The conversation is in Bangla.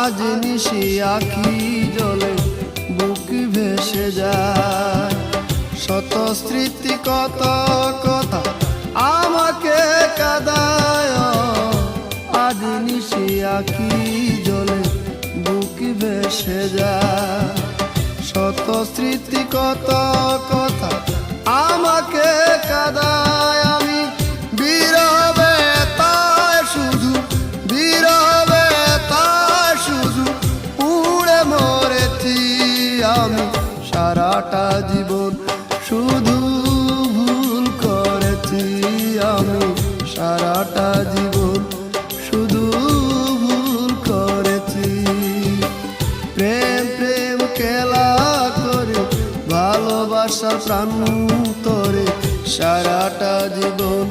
আজ নিশি আখি জলে বুক ভেসে যায়। শত স্মৃতি কত কথা আমাকে কাঁদায়। আজ নিশি আখি জলে বুক ভেসে যায়। শত স্মৃতি কত কথা আমাকে কাঁদায়। আমি বিরবে তাই শুধু, বিরবে তাই শুধু পুড়ে মরেছি আমি। সারাটা জীবন শুধু ভুল করেছি আমি। সারাটা জীবন শুধু ভুল করেছি। প্রেম প্রেম খেলা করে ভালোবাসা প্রান্তরে সারাটা জীবন